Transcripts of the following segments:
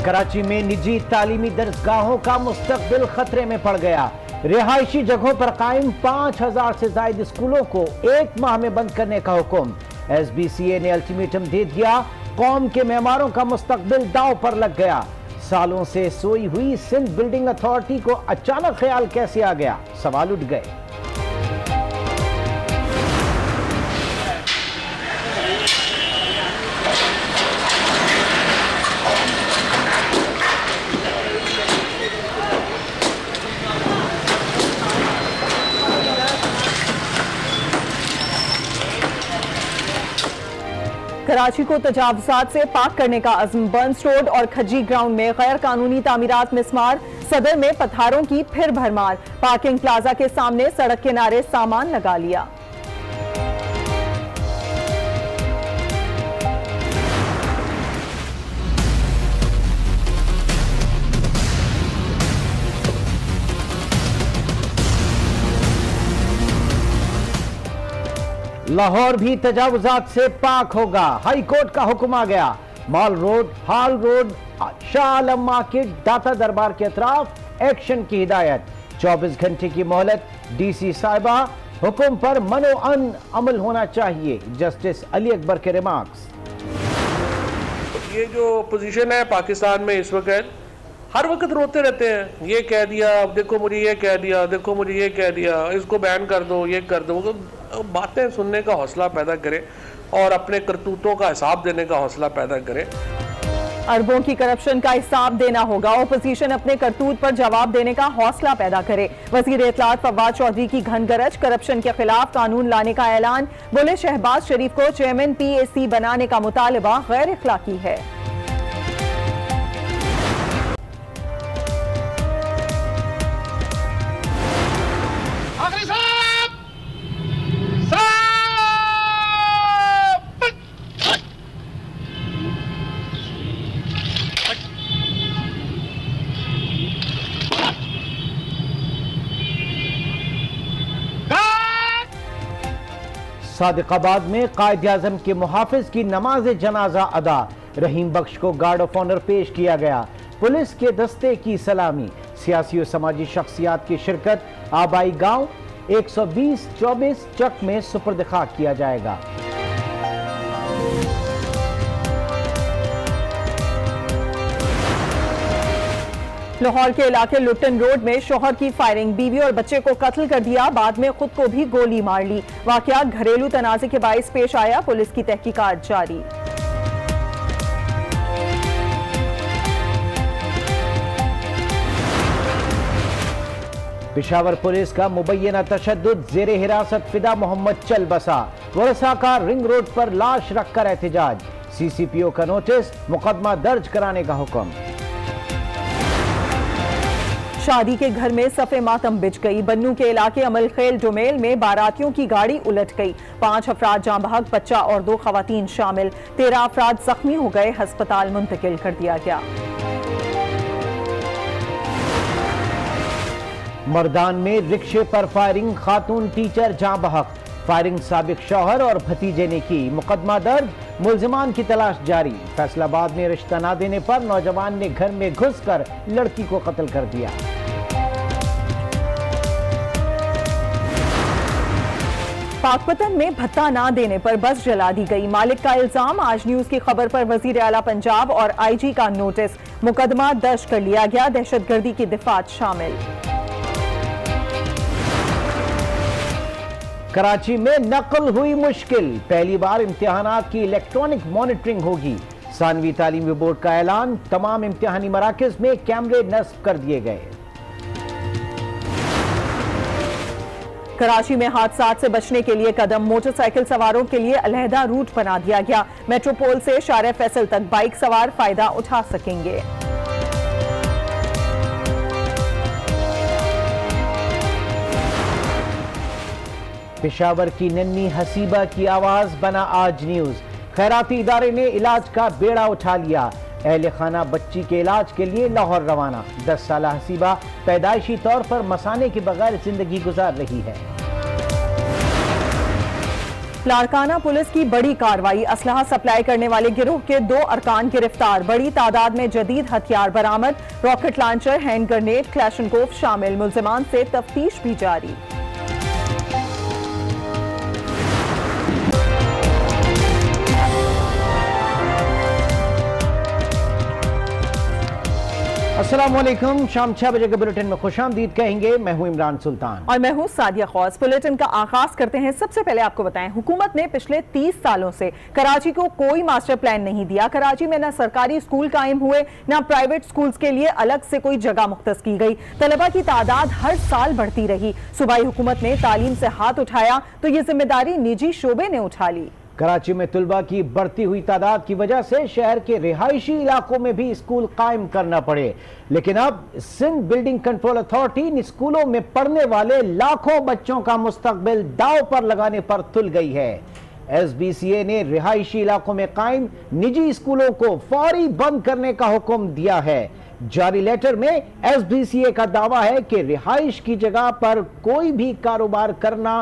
कराची में निजी तालीमी दरसगाहों का मुस्तकबिल खतरे में पड़ गया। रिहायशी जगहों पर कायम 5000 से ज्यादा स्कूलों को 1 माह में बंद करने का हुक्म। SBCA ने अल्टीमेटम दे दिया, कौम के मेमारों का मुस्तकबिल दांव पर लग गया। सालों से सोई हुई सिंध बिल्डिंग अथॉरिटी को अचानक ख्याल कैसे आ गया, सवाल उठ गए। कराची को तजावुजात से पाक करने का अज़्म। बर्न्स रोड और खज्जी ग्राउंड में गैर कानूनी तामीरात मिसमार। सदर में पत्थरों की फिर भरमार। पार्किंग प्लाजा के सामने सड़क किनारे सामान लगा लिया। लाहौर भी तजावुजात से पाक होगा। हाई कोर्ट का हुक्म आ गया। मॉल रोड, हाल रोड, शाह आलम मार्केट, दाता दरबार के अतराफ एक्शन की हिदायत। 24 घंटे की मोहलत। DC साहिबा, हुक्म पर मनो अन अमल होना चाहिए। जस्टिस अली अकबर के रिमार्क्स। ये जो पोजीशन है पाकिस्तान में इस वक्त, हर वक्त रोते रहते हैं, ये कह दिया, देखो मुझे ये कह दिया, देखो मुझे ये कह दिया, इसको बैन कर दो, ये कर दो। तो बातें सुनने का हौसला पैदा करें और अपने करतूतों का हिसाब देने का हौसला पैदा करें। अरबों की करप्शन का हिसाब देना होगा। ओपोजिशन अपने करतूत पर जवाब देने का हौसला पैदा करे। वजीर इत्तलात फवाद चौधरी की घनगरज। करप्शन के खिलाफ कानून लाने का ऐलान। बोले शहबाज शरीफ को चेयरमैन PAC बनाने का मुतालबा गैर इखलाकी है। सादिकाबाद में कायद आज़म के मुहाफिज की नमाज जनाजा अदा। रहीम बख्श को गार्ड ऑफ ऑनर पेश किया गया। पुलिस के दस्ते की सलामी। सियासी और समाजी शख्सियात की शिरकत। आबाई गांव 120-24 चक में सुपुर्द खाक किया जाएगा। लाहौर के इलाके लुटन रोड में शोहर की फायरिंग। बीवी और बच्चे को कत्ल कर दिया, बाद में खुद को भी गोली मार ली। वाकया घरेलू तनाज़े के बाइस पेश आया। पुलिस की तहकीकात जारी। पेशावर पुलिस का मुबैना तशद्दुद। ज़ेरे हिरासत फिदा मोहम्मद चल बसा। वरसा का रिंग रोड पर लाश रखकर एहतजाज। CCPO का नोटिस। मुकदमा दर्ज कराने का हुक्म। शादी के घर में सफ़े मातम बिछ गई। बन्नू के इलाके अमल खेल डोमेल में बारातियों की गाड़ी उलट गई। 5 अफराद जाँ बहक, बच्चा और 2 खवातीन शामिल। 13 अफराद जख्मी हो गए, हस्पताल मुंतकिल कर दिया गया। मर्दान में रिक्शे पर फायरिंग। खातून टीचर जाँ बहक। फायरिंग साबिक शौहर और भतीजे ने की। मुकदमा दर्ज। मुल्जिमान की तलाश जारी। फैसलाबाद में रिश्ता न देने पर नौजवान ने घर में घुसकर लड़की को कत्ल कर दिया। पाकपतन में भत्ता ना देने पर बस जला दी गई। मालिक का इल्जाम। आज न्यूज की खबर पर वजीर आला पंजाब और IG का नोटिस। मुकदमा दर्ज कर लिया गया। दहशतगर्दी की दिफात शामिल। कराची में नकल हुई मुश्किल। पहली बार इम्तिहानात की इलेक्ट्रॉनिक मॉनिटरिंग होगी। सानवी तालीमी बोर्ड का ऐलान। तमाम इम्तिहानी मराकज में कैमरे नस्ब कर दिए गए। कराची में हादसात से बचने के लिए कदम। मोटरसाइकिल सवारों के लिए अलहदा रूट बना दिया गया। मेट्रोपोल से शारे फैसल तक बाइक सवार फायदा उठा सकेंगे। पेशावर की नन्ही हसीबा की आवाज बना आज न्यूज। खैराती इदारे ने इलाज का बेड़ा उठा लिया। अहले खाना बच्ची के इलाज के लिए लाहौर रवाना। 10 साल हसीबा पैदाइशी तौर पर मसाने के बगैर जिंदगी गुजार रही है। लाड़काना पुलिस की बड़ी कार्रवाई, असलहा सप्लाई करने वाले गिरोह के 2 अरकान गिरफ्तार, बड़ी तादाद में जदीद हथियार बरामद, रॉकेट लॉन्चर, हैंड ग्रेनेड, क्लैशनकोफ शामिल, मुल्जिमान से तफ्तीश भी जारी। अस्सलामुअलैकुम, शाम 6 बजे के बुलेटिन में खुशामदीद कहेंगे। मैं हूं इमरान सुल्तान और मैं हूं सादिया खौस। बुलेटिन का आगाज करते हैं। सबसे पहले आपको बताएं, हुकूमत ने पिछले 30 सालों से कराची को कोई मास्टर प्लान नहीं दिया। कराची में न सरकारी स्कूल कायम हुए, न प्राइवेट स्कूल्स के लिए अलग से कोई जगह मुख्तस की गई। तलबा की तादाद हर साल बढ़ती रही। सूबाई हुकूमत ने तालीम से हाथ उठाया तो ये जिम्मेदारी निजी शोबे ने उठा ली। कराची में तलबा की बढ़ती हुई तादाद की वजह से शहर के रिहायशी इलाकों में भी स्कूल कायम करना पड़े, लेकिन अब सिंध बिल्डिंग कंट्रोल अथॉरिटी इन स्कूलों में पढ़ने वाले लाखों बच्चों का मुस्तकबिल दांव पर लगाने पर तुल गई है। SBCA ने रिहायशी इलाकों में कायम निजी स्कूलों को फौरी बंद करने का हुक्म दिया है। जारी लेटर में SBCA का दावा है कि रिहाइश की जगह पर कोई भी कारोबार करना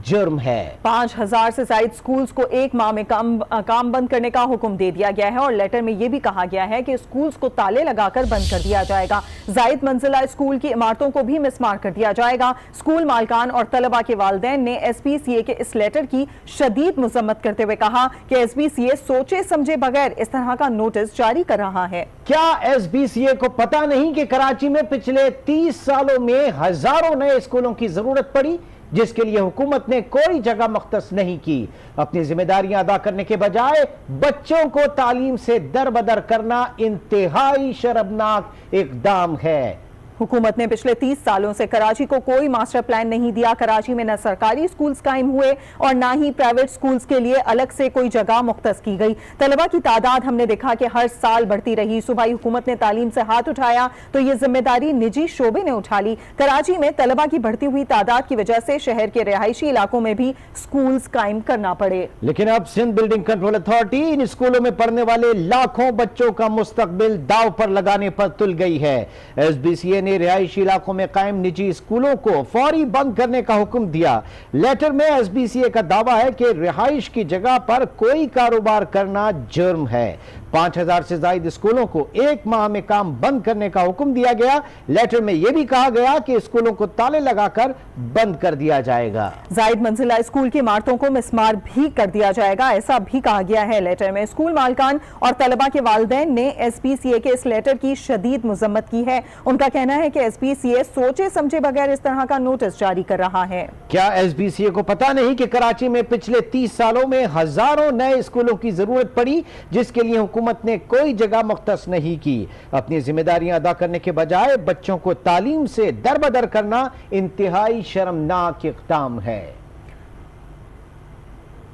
जुर्म है। 5000 से ज्यादा स्कूल्स को 1 माह में काम बंद करने का हुक्म दे दिया गया है और लेटर में यह भी कहा गया है कि स्कूल्स को ताले लगाकर बंद कर दिया जाएगा। जायद मंजिला स्कूल की इमारतों को भी मिसमार कर दिया जाएगा। स्कूल मालकान और तलबा के वालिदैन ने SBCA के इस लेटर की शदीद मजम्मत करते हुए कहा कि SBCA सोचे समझे बगैर इस तरह का नोटिस जारी कर रहा है। क्या SBCA को पता नहीं कि कराची में पिछले 30 सालों में हजारों नए स्कूलों की जरूरत पड़ी, जिसके लिए हुकूमत ने कोई जगह मुख्तस नहीं की। अपनी जिम्मेदारियां अदा करने के बजाय बच्चों को तालीम से दरबदर करना इंतहाई शर्मनाक इकदाम है। हुकूमत ने पिछले 30 सालों से कराची को कोई मास्टर प्लान नहीं दिया। कराची में न सरकारी स्कूल्स कायम हुए और ना ही प्राइवेट स्कूल्स के लिए अलग से कोई जगह मुख्तस की गई। तलबा की तादाद हमने देखा कि हर साल बढ़ती रही। सूबाई हुकूमत ने तालीम से हाथ उठाया तो ये जिम्मेदारी निजी शोबे ने उठा ली। कराची में तलबा की बढ़ती हुई तादाद की वजह से शहर के रिहायशी इलाकों में भी स्कूल्स कायम करना पड़े। लेकिन अब सिंध बिल्डिंग कंट्रोल अथॉरिटी इन स्कूलों में पढ़ने वाले लाखों बच्चों का मुस्तकबिल दांव पर लगाने पर तुल गई है। SBCA ने रिहायशी इलाकों में कायम निजी स्कूलों को फौरी बंद करने का हुक्म दिया। लेटर में SBCA का दावा है कि रिहाइश की जगह पर कोई कारोबार करना जुर्म है। 5000 से ज्यादा स्कूलों को 1 माह में काम बंद करने का हुक्म दिया गया। लेटर में यह भी कहा गया कि स्कूलों को ताले लगाकर बंद कर दिया जाएगा। जायद मंजिला स्कूल की इमारतों को मिसमार भी कर दिया जाएगा, ऐसा भी कहा गया है लेटर में। स्कूल मालकान और तलबा के वालिदैन ने SBCA के इस लेटर की शदीद मजम्मत की है। उनका कहना है कि SBCA सोचे समझे बगैर इस तरह का नोटिस जारी कर रहा है। क्या SBCA को पता नहीं कि कराची में पिछले 30 सालों में हजारों नए स्कूलों की जरूरत पड़ी, जिसके लिए हुकूमत ने कोई जगह मुख्तस नहीं की। अपनी जिम्मेदारियां अदा करने के बजाय बच्चों को तालीम से दरबदर करना इंतहाई शर्मनाक इक़दाम है।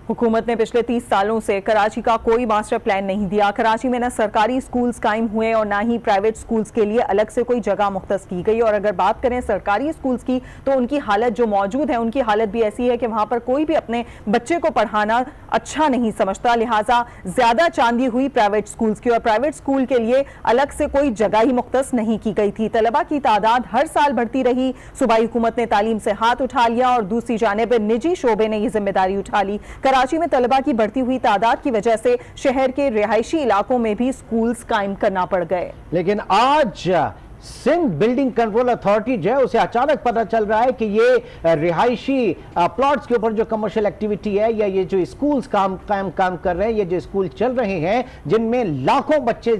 हुकूमत ने पिछले 30 सालों से कराची का कोई मास्टर प्लान नहीं दिया। कराची में न सरकारी स्कूल्स कायम हुए और ना ही प्राइवेट स्कूल्स के लिए अलग से कोई जगह मुख्तस की गई। और अगर बात करें सरकारी स्कूल्स की तो उनकी हालत जो मौजूद है, उनकी हालत भी ऐसी है कि वहां पर कोई भी अपने बच्चे को पढ़ाना अच्छा नहीं समझता। लिहाजा ज्यादा चांदी हुई प्राइवेट स्कूल्स की और प्राइवेट स्कूल के लिए अलग से कोई जगह ही मुख्तस नहीं की गई थी। तलबा की तादाद हर साल बढ़ती रही। सूबाई हुकूमत ने तालीम से हाथ उठा लिया और दूसरी जानिब निजी शोबे ने यह जिम्मेदारी उठा ली। कराची में तलबा की बढ़ती हुई तादाद की वजह से शहर के रिहायशी इलाकों में भी स्कूल्स कायम करना पड़ गए। लेकिन आज सिंध बिल्डिंग कंट्रोल अथॉरिटी जो है उसे अचानक पता चल रहा है कि ये रिहायशी प्लॉट्स के ऊपर जो कमर्शियल एक्टिविटी है या ये जो स्कूल्स काम कर रहे हैं, ये जो स्कूल चल रहे हैं जिनमें लाखों बच्चे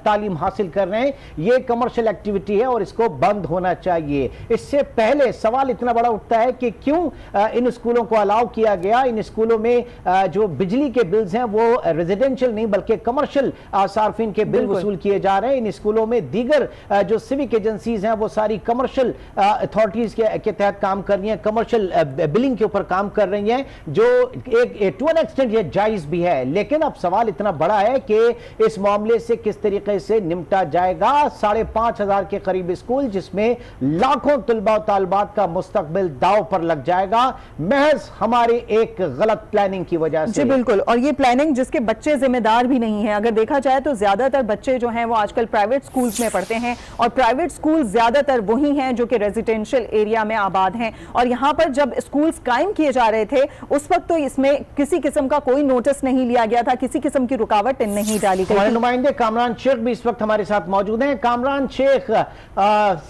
तालीम हासिल कर रहे हैं, ये कमर्शियल एक्टिविटी है और इसको बंद होना चाहिए। इससे पहले सवाल इतना बड़ा उठता है कि क्यों इन स्कूलों को अलाउ किया गया। इन स्कूलों में जो बिजली के बिल्स हैं वो रेजिडेंशियल नहीं बल्कि कमर्शियल सार्फिन के बिल वसूल किए जा रहे हैं। इन स्कूलों में दीगर जो सिविक एजेंसीज हैं वो सारी कमर्शियल अथॉरिटीज के तहत काम कर रही हैं, कमर्शियल बिलिंग के ऊपर काम कर रही हैं, जो एक टू एन एक्सटेंट ये जायज भी है। लेकिन अब सवाल इतना बड़ा है कि इस मामले से किस तरीके से निपटा जाएगा। 5,500 के करीब स्कूल जिसमें लाखों तलबा और तालिबात का मुस्तकबिल दाव पर लग जाएगा महज हमारी एक गलत प्लानिंग की वजह से। जी बिल्कुल, और ये प्लानिंग जिसके बच्चे जिम्मेदार भी नहीं है। अगर देखा जाए तो ज्यादातर बच्चे जो हैं वो आजकल प्राइवेट स्कूल्स में पढ़ते हैं और प्राइवेट स्कूल ज्यादातर वही हैं जो कि रेजिडेंशियल एरिया में आबाद हैं, और यहाँ पर जब स्कूल्स कायम किए जा रहे थे उस वक्त तो इसमें किसी किस्म का कोई नोटिस नहीं लिया गया था, किसी किस्म की रुकावट नहीं डाली गई। हमारे नुमाइंदे कामरान शेख भी इस वक्त हमारे साथ मौजूद हैं। कामरान शेख,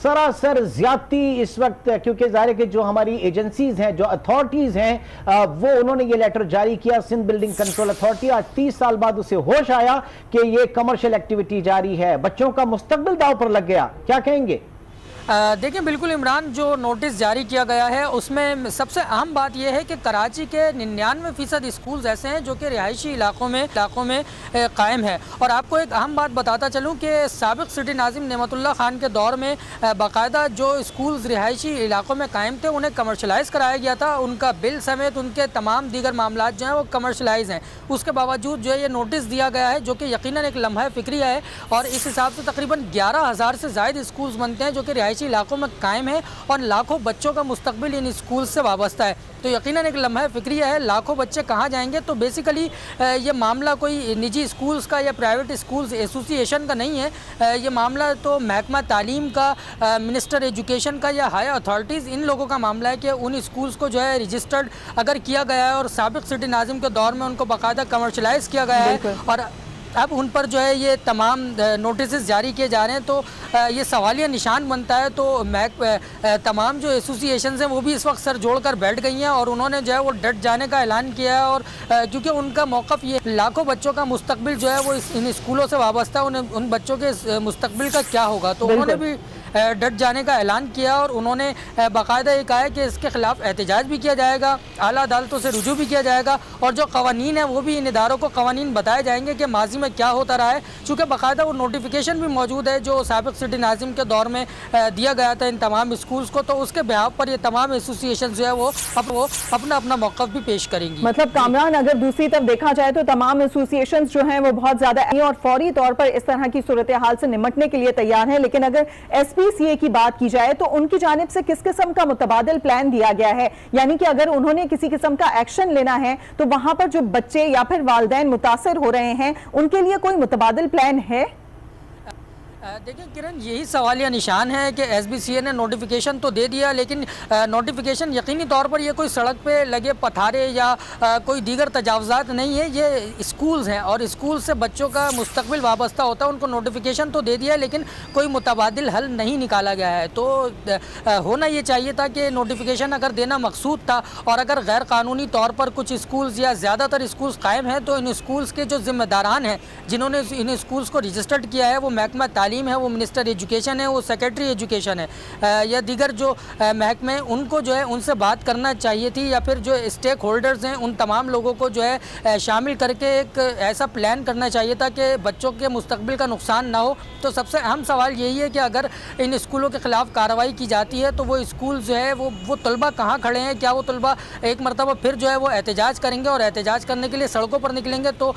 सरासर ज्यादती इस वक्त, क्योंकि जाहिर है कि जो हमारी एजेंसीज हैं, जो अथॉरिटीज हैं, वो उन्होंने ये लेटर जारी किया, सिंध बिल्डिंग कंट्रोल अथॉरिटी, आज 30 साल बाद उसे होश आया कि ये कमर्शियल एक्टिविटी जारी है, बच्चों का मुस्तकबिल दांव पर लग गया, क्या कहेंगे? देखिए बिल्कुल इमरान, जो नोटिस जारी किया गया है उसमें सबसे अहम बात यह है कि कराची के 99% स्कूल्स ऐसे हैं जो कि रिहायशी इलाकों में कायम है। और आपको एक अहम बात बताता चलूँ कि साबिक सिटी नाजिम नेमतुल्लाह खान के दौर में बाकायदा जो स्कूल्स रिहायशी इलाकों में कायम थे उन्हें कमर्शलाइज़ कराया गया था, उनका बिल समेत उनके तमाम दीगर मामला जो हैं वो कमर्शलाइज हैं। उसके बावजूद जो है ये नोटिस दिया गया है जो कि यकीनन एक लम्हा फ़िक्रिया है, और इस हिसाब से तकरीबन 11,000 से ज़ायद स्कूल्स बनते हैं जो कि इलाकों में कायम है और लाखों बच्चों का मुस्तकबिल इन स्कूल से वाबस्ता है। तो यकीनन एक लम्हा फ़िक्रिया है, लाखों बच्चे कहाँ जाएंगे। तो बेसिकली ये मामला कोई निजी स्कूल्स का या प्राइवेट स्कूल्स एसोसिएशन का नहीं है, ये मामला तो महकमा तालीम का, मिनिस्टर एजुकेशन का या हायर अथॉरिटीज़, इन लोगों का मामला है कि उन स्कूल्स को जो है रजिस्टर्ड अगर किया गया है और साबिक सिटी नाजिम के दौर में उनको बाकायदा कमर्शलाइज़ किया गया है और अब उन पर जो है ये तमाम नोटिस जारी किए जा रहे हैं, तो ये सवालिया निशान बनता है। तो तमाम जो एसोसिएशन हैं वो भी इस वक्त सर जोड़कर बैठ गई हैं और उन्होंने जो है वो डट जाने का ऐलान किया है, और क्योंकि उनका मौक़िफ़ ये लाखों बच्चों का मुस्तकबिल जो है वो इन स्कूलों से वाबस्ता है, उन बच्चों के मुस्तकबिल का क्या होगा। तो उन्होंने भी डट जाने का ऐलान किया और उन्होंने बाकायदा ये कहा है कि इसके खिलाफ एहतजाज भी किया जाएगा, आला अदालतों से रुजू भी किया जाएगा, और जो कवानीन है वो भी इन इदारों को कवानीन बताए जाएंगे कि माजी में क्या होता रहा है। चूँकि बाकायदा वो नोटिफिकेशन भी मौजूद है जो साबिक सिटी नाजिम के दौर में दिया गया था इन तमाम स्कूल्स को, तो उसके बिहाफ पर ये तमाम एसोसिएशन जो है वो अपना अपना मौक़िफ़ भी पेश करेंगी। मतलब कामरान, अगर दूसरी तरफ देखा जाए तो तमाम एसोसिएशन जो हैं वो बहुत ज़्यादा और फौरी तौर पर इस तरह की सूरत हाल से निमटने के लिए तैयार हैं, लेकिन अगर SPCA की बात की जाए तो उनकी जानिब से किस किस्म का मुतबादिल प्लान दिया गया है, यानी कि अगर उन्होंने किसी किस्म का एक्शन लेना है तो वहां पर जो बच्चे या फिर वालिदैन मुतासिर हो रहे हैं उनके लिए कोई मुतबादिल प्लान है? देखिए किरण, यही सवालिया निशान है कि SBCA ने नोटिफिकेशन तो दे दिया, लेकिन नोटिफिकेशन यकीनी तौर पर ये कोई सड़क पे लगे पथारे या कोई दीगर तजावज़ात नहीं है, ये स्कूल्स हैं और स्कूल से बच्चों का मुस्तकबिल वाबस्ता होता है। उनको नोटिफिकेशन तो दे दिया लेकिन कोई मुतबादिल हल नहीं निकाला गया है। तो होना ये चाहिए था कि नोटिफिकेशन अगर देना मकसूद था और अगर गैर कानूनी तौर पर कुछ स्कूल्स या ज़्यादातर स्कूल्स कायम हैं तो इन स्कूल्स के जो ज़िम्मेदारान हैं जिन्होंने इन स्कूल्स को रजिस्टर्ड किया है वो महकमा तालीम है, वो मिनिस्टर एजुकेशन है, वो सेक्रेटरी एजुकेशन है या दीगर जो महकमे, उनको जो है उनसे बात करना चाहिए थी, या फिर जो स्टेक होल्डर्स हैं उन तमाम लोगों को जो है शामिल करके एक ऐसा प्लान करना चाहिए था कि बच्चों के मुस्तकबिल का नुकसान ना हो। तो सबसे अहम सवाल यही है कि अगर इन स्कूलों के ख़िलाफ़ कार्रवाई की जाती है तो वो स्कूल जो है वो तलबा कहाँ खड़े हैं, क्या वो तलबा एक मरतबा फिर जो है वो एहतजाज करेंगे और एहतजाज करने के लिए सड़कों पर निकलेंगे? तो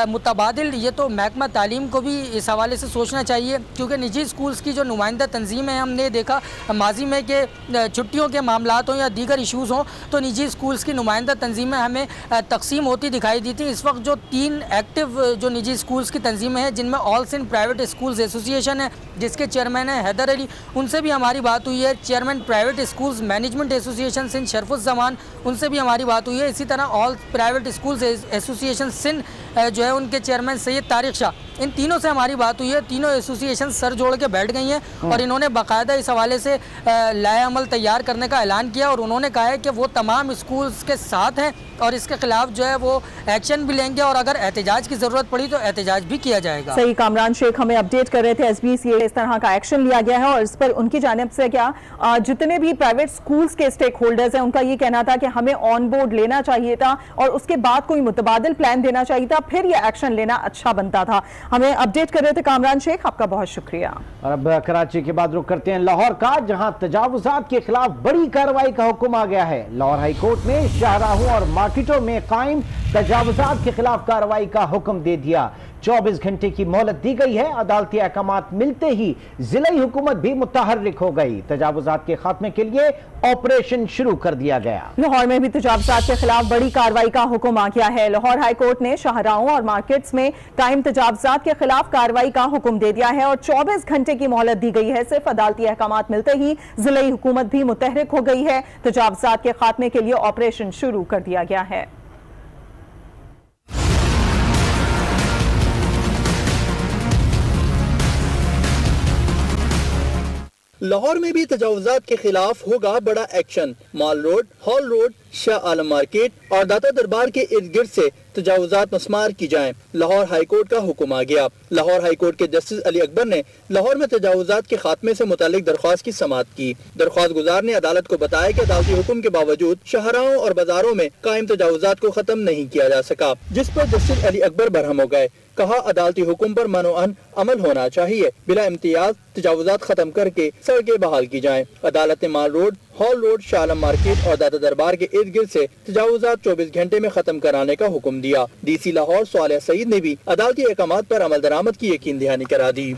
मुतबादिल ये तो महकमा तालीम को भी इस हवाले से सोचना चाहिए, क्योंकि निजी स्कूल्स की जो नुमाइंदा तंजीमें हैं, हमने देखा माजी में कि छुट्टियों के मामलात हों या दीगर इशूज़ हों तो निजी स्कूल्स की नुमाइंदा तंजीमें हमें तकसीम होती दिखाई दी थी। इस वक्त जो 3 एक्टिव जो निजी स्कूल्स की तंजीमें हैं जिनमें all Sindh private schools association है जिसके चेयरमैन हैं हैदर अली, उनसे भी हमारी बात हुई है। Chairman private schools management association Sindh Sharfuzzaman, उनसे भी हमारी बात हुई है। इसी तरह all private schools association Sindh जो है उनके चेयरमैन सैयद तारिक शाह, इन तीनों से हमारी बात हुई है। तीनों एसोसिएशन सर जोड़ के बैठ गई हैं और इन्होंने बाकायदा इस हवाले से लाए अमल तैयार करने का ऐलान किया और उन्होंने कहा है कि वो तमाम स्कूल्स के साथ हैं और इसके खिलाफ जो है वो एक्शन भी लेंगे और अगर एहतजाज की ज़रूरत पड़ी तो एहतजाज भी किया जाएगा। सही, कामरान शेख हमें अपडेट कर रहे थे SBCA इस तरह का एक्शन लिया गया है और इस पर उनकी जानिब से क्या जितने भी प्राइवेट स्कूल्स के स्टेक होल्डर्स हैं उनका ये कहना था कि हमें ऑन बोर्ड लेना चाहिए था और उसके बाद कोई मुतबादिल प्लान देना चाहिए था, फिर यह एक्शन लेना अच्छा बनता था। हमें अपडेट कर रहे थे कामरान शेख, आपका बहुत शुक्रिया। और अब कराची के बाद रुक करते हैं लाहौर का, जहां तजावुजात के खिलाफ बड़ी कार्रवाई का हुक्म आ गया है। लाहौर हाई कोर्ट ने शाहराहों और मार्केटों में कायम तजावुजात के खिलाफ कार्रवाई का हुक्म दे दिया। 24 घंटे की मोहलत दी गई है। अदालती अहकामात मिलते ही जिला हुकूमत भी मुतहर्रिक हो गई। तजावुजात के खात्मे के लिए ऑपरेशन शुरू कर दिया गया। लाहौर में भी तजावुजात के खिलाफ बड़ी कार्रवाई का हुक्म आ गया है। लाहौर हाई कोर्ट ने शाहराहों और मार्केट्स में कायम तजावुजात के खिलाफ कार्रवाई का हुक्म दे दिया है और 24 घंटे की मोहलत दी गई है। सिर्फ अदालती अहकामात मिलते ही जिला हुकूमत भी मुतहर्रिक हो गई है। तजावुजात के खात्मे के लिए ऑपरेशन शुरू कर दिया गया है। लाहौर में भी तजावुजात के खिलाफ होगा बड़ा एक्शन। माल road, hall road, Shah Alam market और दाता दरबार के इर्द गिर्द से तजावुजात मस्मार की जाएं। लाहौर हाई कोर्ट का हुक्म आ गया। लाहौर हाई कोर्ट के जस्टिस अली अकबर ने लाहौर में तजावुजात के खात्मे से मुतालिक दरख्वास्त की समाअत की। दरख्वास्त गुजार ने अदालत को बताया कि अदालती हुक्म के बावजूद शाहराहों और बाजारों में कायम तजावुजात को खत्म नहीं किया जा सका, जिस पर जस्टिस अली अकबर बरहम हो गए। कहा, अदालती हुक्म पर मनोअन अमल होना चाहिए। बिला इम्तियाज तजावुजात खत्म करके सड़कें बहाल की जाएं। अदालत ने माल road, hall road, Shah Alam market और दादा दरबार के इर्द गिर्द से तजावुजात 24 घंटे में खत्म कराने का हुक्म दिया। DC लाहौर स्वालिया सईद ने भी अदालती अहकामात पर अमल दरामद की यकीन दहानी करा दी।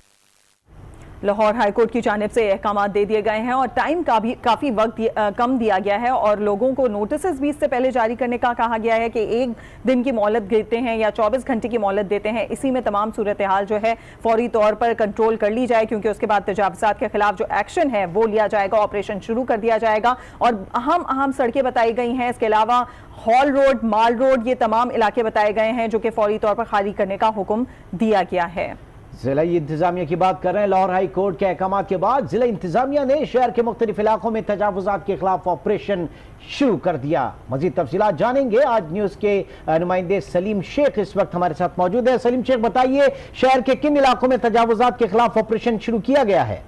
लाहौर हाईकोर्ट की जानिब से अहकामात दे दिए गए हैं और टाइम का भी काफ़ी वक्त कम दिया गया है और लोगों को नोटिस भी इससे पहले जारी करने का कहा गया है कि 1 दिन की मोहलत देते हैं या 24 घंटे की मोहलत देते हैं। इसी में तमाम सूरत हाल जो है फौरी तौर पर कंट्रोल कर ली जाए, क्योंकि उसके बाद तजावुजात के खिलाफ जो एक्शन है वो लिया जाएगा, ऑपरेशन शुरू कर दिया जाएगा। और अहम सड़कें बताई गई हैं। इसके अलावा हॉल रोड, माल रोड, ये तमाम इलाके बताए गए हैं जो कि फौरी तौर पर खाली करने का हुक्म दिया गया है। जिला इंतजामिया की बात कर रहे हैं। लाहौर हाई कोर्ट के अहकाम के बाद जिला इंतजामिया ने शहर के मुख्तलिफ इलाकों में तजावुजात के खिलाफ ऑपरेशन शुरू कर दिया। मजीद तफसीलात जानेंगे। आज न्यूज के नुमाइंदे सलीम शेख इस वक्त हमारे साथ मौजूद है। सलीम शेख, बताइए शहर के किन इलाकों में तजावुजात के खिलाफ ऑपरेशन शुरू किया गया है?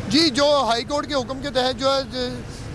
जी, जो हाई कोर्ट के हुक्म के तहत जो है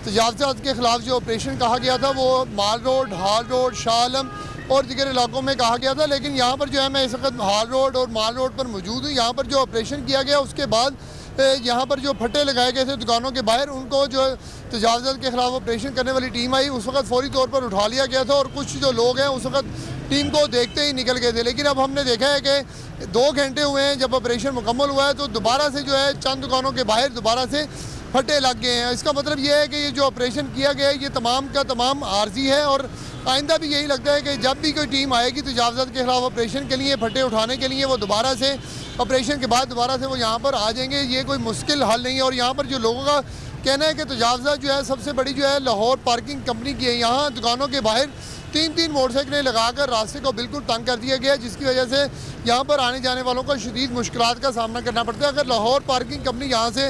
तजावुजात के खिलाफ जो ऑपरेशन कहा गया था वो माल रोड, हाल रोड, शाह आलम और दीगर इलाकों में कहा गया था। लेकिन यहाँ पर जो है मैं इस वक्त हाल रोड और माल रोड पर मौजूद हूँ। यहाँ पर जो ऑपरेशन किया गया उसके बाद यहाँ पर जो फट्टे लगाए गए थे दुकानों के बाहर, उनको जो तजावुजात के खिलाफ ऑपरेशन करने वाली टीम आई, उस वक्त फौरी तौर पर उठा लिया गया था और कुछ जो लोग हैं उस वक्त टीम को देखते ही निकल गए थे। लेकिन अब हमने देखा है कि 2 घंटे हुए हैं जब ऑपरेशन मुकम्मल हुआ है तो दोबारा से जो है चंद दुकानों के बाहर दोबारा से फटे लग गए हैं। इसका मतलब ये है कि ये जो ऑपरेशन किया गया है ये तमाम का तमाम आर्जी है और आइंदा भी यही लगता है कि जब भी कोई टीम आएगी तजावुजात के खिलाफ ऑपरेशन के लिए, फटे उठाने के लिए, वो दोबारा से ऑपरेशन के बाद दोबारा से वो यहाँ पर आ जाएंगे। ये कोई मुश्किल हल नहीं है। और यहाँ पर जो लोगों का कहना है कि तजावुजात जो है सबसे बड़ी जो है लाहौर पार्किंग कंपनी की है। यहाँ दुकानों के बाहर 3-3 मोटरसाइकिलें लगाकर रास्ते को बिल्कुल तंग कर दिया गया, जिसकी वजह से यहाँ पर आने जाने वालों को शदीद मुश्किलात का सामना करना पड़ता है। अगर लाहौर पार्किंग कंपनी यहाँ से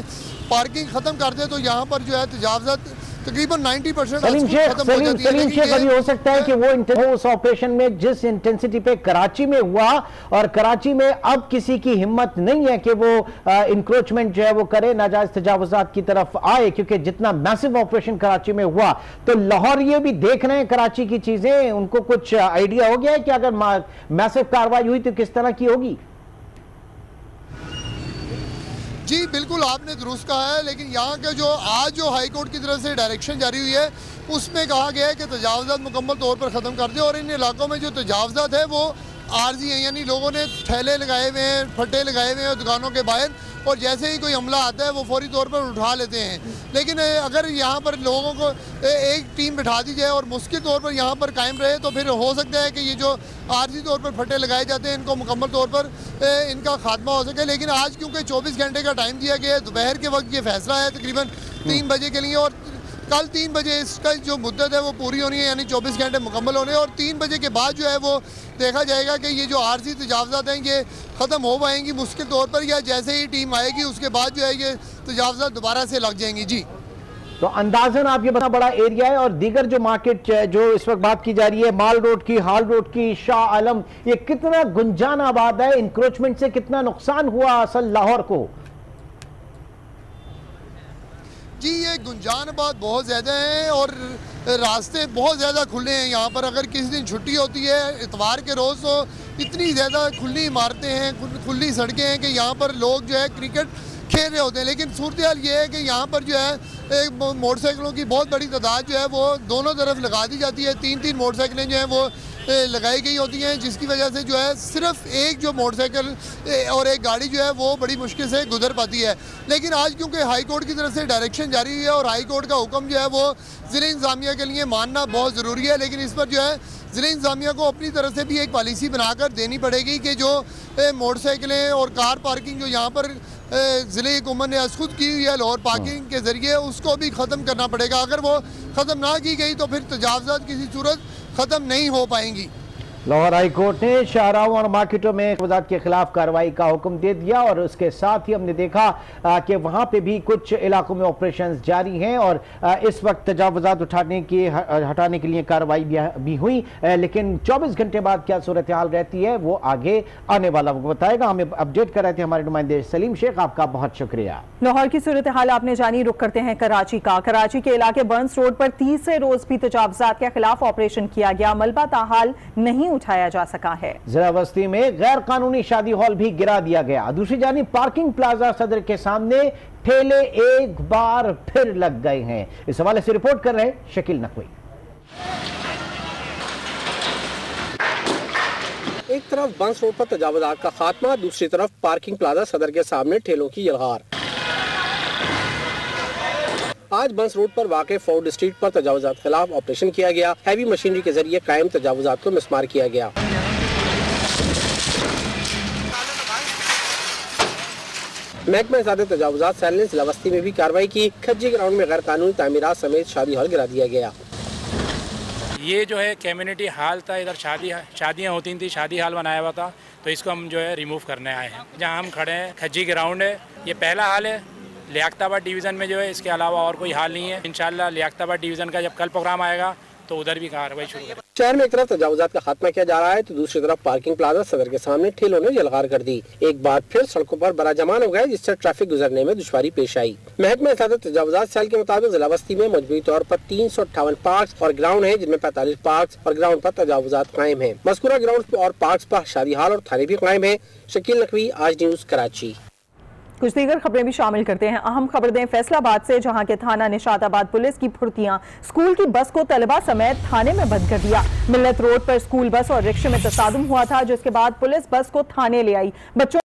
पार्किंग ख़त्म कर दे तो यहाँ पर जो है तजावुजात तकरीबन 90% सलीम शेख, अभी हो सकता है कि वो उस ऑपरेशन में जिस इंटेंसिटी पे कराची में हुआ और कराची में अब किसी की हिम्मत नहीं है कि वो इंक्रोचमेंट जो है वो करे, नाजायज तजावुजात की तरफ आए, क्योंकि जितना मैसिव ऑपरेशन कराची में हुआ तो लाहौर ये भी देख रहे हैं कराची की चीजें, उनको कुछ आइडिया हो गया है कि अगर मैसिव कार्रवाई हुई तो किस तरह की होगी? जी बिल्कुल, आपने दुरुस्त कहा है। लेकिन यहाँ के जो आज जो हाई कोर्ट की तरफ से डायरेक्शन जारी हुई है उसमें कहा गया है कि तजावुजात मुकम्मल तौर पर ख़त्म कर दें और इन इलाकों में जो तजावुजात है वो आर्जी हैं, यानी लोगों ने ठेले लगाए हुए हैं, फट्टे लगाए हुए हैं दुकानों के बाहर और जैसे ही कोई हमला आता है वो फौरी तौर पर उठा लेते हैं। लेकिन अगर यहाँ पर लोगों को एक टीम बिठा दी जाए और मुश्किल तौर पर यहाँ पर कायम रहे तो फिर हो सकता है कि ये जो आर्जी तौर पर फट्टे लगाए जाते हैं इनको मुकम्मल तौर पर इनका खात्मा हो सके। लेकिन आज क्योंकि 24 घंटे का टाइम दिया गया है, दोपहर के वक्त ये फैसला है तकरीबन 3 बजे के लिए और कल 3 बजे इसका जो मुद्दत है वो पूरी होनी है, यानी 24 घंटे मुकम्मल होने और 3 बजे के बाद जो है वो देखा जाएगा कि ये जो आर्जी तजावुजात हैं ये ख़त्म हो पाएंगी मुश्किल तौर पर, या जैसे ही टीम आएगी उसके बाद जो है ये तजावुजात दोबारा से लग जाएंगी। जी, तो अंदाजन आप ये बता, बड़ा एरिया है और दीगर जो मार्केट जो इस वक्त बात की जा रही है माल रोड की, हाल रोड की, शाह आलम, ये कितना गुंजान आबाद है? इंक्रोचमेंट से कितना नुकसान हुआ असल लाहौर को? जी, ये गुंजानाबाद बहुत ज़्यादा है और रास्ते बहुत ज़्यादा खुले हैं यहाँ पर। अगर किसी दिन छुट्टी होती है इतवार के रोज़ तो इतनी ज़्यादा खुली इमारतें हैं, खुली सड़कें हैं कि यहाँ पर लोग जो है क्रिकेट खेल रहे होते हैं। लेकिन सूरत हाल ये है कि यहाँ पर जो है एक मोटरसाइकिलों की बहुत बड़ी तादाद जो है वो दोनों तरफ लगा दी जाती है। 3-3 मोटरसाइकिलें जो हैं वो लगाई गई होती हैं, जिसकी वजह से जो है सिर्फ एक जो मोटरसाइकिल और एक गाड़ी जो है वो बड़ी मुश्किल से गुजर पाती है। लेकिन आज क्योंकि हाई कोर्ट की तरफ से डायरेक्शन जारी हुई है और हाई कोर्ट का हुक्म जो है वो ज़िला इंतज़ामिया के लिए मानना बहुत ज़रूरी है, लेकिन इस पर जो है ज़िला इंतज़ामिया को अपनी तरफ से भी एक पॉलिसी बनाकर देनी पड़ेगी कि जो मोटरसाइकिलें और कार पार्किंग जो यहाँ पर ज़िले हुकूमत ने खुद की हुई है लाहौर पार्किंग के ज़रिए, उसको भी ख़त्म करना पड़ेगा। अगर वो ख़त्म ना की गई तो फिर तजावज़ात किसी सूरत ख़त्म नहीं हो पाएंगी। लाहौर हाई कोर्ट ने शाहराहों और मार्केटों में तजावुज़ात के खिलाफ कार्रवाई का हुक्म दे दिया और उसके साथ ही हमने देखा कि वहां पे भी कुछ इलाकों में ऑपरेशंस जारी हैं और इस वक्त तजावुज़ात हटाने के लिए कार्रवाई भी हुई, लेकिन 24 घंटे बाद क्या सूरत हाल रहती है वो आगे आने वाला वक्त बताएगा। हमें अपडेट कर रहे थे हमारे नुमाइंदे सलीम शेख, आपका बहुत शुक्रिया। लाहौर की सूरत हाल आपने जानी, रुक करते हैं कराची का। कराची के इलाके बर्न्स रोड पर तीसरे रोज भी तजावुज़ात के खिलाफ ऑपरेशन किया गया, मलबा ताहाल नहीं उठाया जा सका है। जिला बस्ती में गैर कानूनी शादी हॉल भी गिरा दिया गया। दूसरी जानिब पार्किंग प्लाजा सदर के सामने ठेले एक बार फिर लग गए हैं। इस हवाले से रिपोर्ट कर रहे हैं शकील नकवी। एक तरफ बंस रोड पर तजावुज़ात का खात्मा, दूसरी तरफ पार्किंग प्लाजा सदर के सामने ठेलों की यलगार। आज बंस रोड पर वाक़े फोर्ड स्ट्रीट पर तजावुज़ात खिलाफ ऑपरेशन किया गया। हैवी मशीनरी के जरिए कायम तजावुज़ात को मिसमार किया गया। महकमा ज़ादे तजावुज़ात सेल ने ज़िला बस्ती में भी कार्रवाई की। खज्जी ग्राउंड में गैर कानूनी तामीरात समेत शादी हॉल गिरा दिया गया। ये जो है कम्युनिटी हॉल था, इधर शादियाँ होती थी, शादी हॉल बनाया हुआ था, तो इसको हम जो है रिमूव करने आए हैं। जहाँ हम खड़े हैं खज्जी ग्राउंड है, ये पहला हाल है लियाकताबाद डिवीज़न में जो है, इसके अलावा और कोई हाल नहीं है। इंशाल्लाह लियाकताबाद डिवीज़न का जब कल प्रोग्राम आएगा तो उधर भी कार्रवाई शुरू करें। शहर में एक तरफ तजावुज़ात का खात्मा किया जा रहा है तो दूसरी तरफ पार्किंग प्लाजा सदर के सामने ठेलों ने यलगार कर दी। एक बार फिर सड़कों पर बड़ा जमान हो गया, जिससे ट्रैफिक गुजरने में दुश्वारी पेश आई। महकमा तजावुज़ात सेल के मुताबिक जिला बस्ती में मजमूई तौर पर 358 पार्क और ग्राउंड है, जिनमें 45 पार्क और ग्राउंड पर तजावुज़ात कायम है। मज़कूरा ग्राउंड और पार्क पर शादी हॉल और थाने भी कायम है। शकील नकवी, आज न्यूज़, कराची। कुछ दीगर खबरें भी शामिल करते हैं। अहम खबर दें फैसलाबाद से, जहां के थाना निशाताबाद पुलिस की फुर्तियां स्कूल की बस को तलबा समेत थाने में बंद कर दिया। मिल्लत रोड पर स्कूल बस और रिक्शे में तसादुम हुआ था, जिसके बाद पुलिस बस को थाने ले आई। बच्चों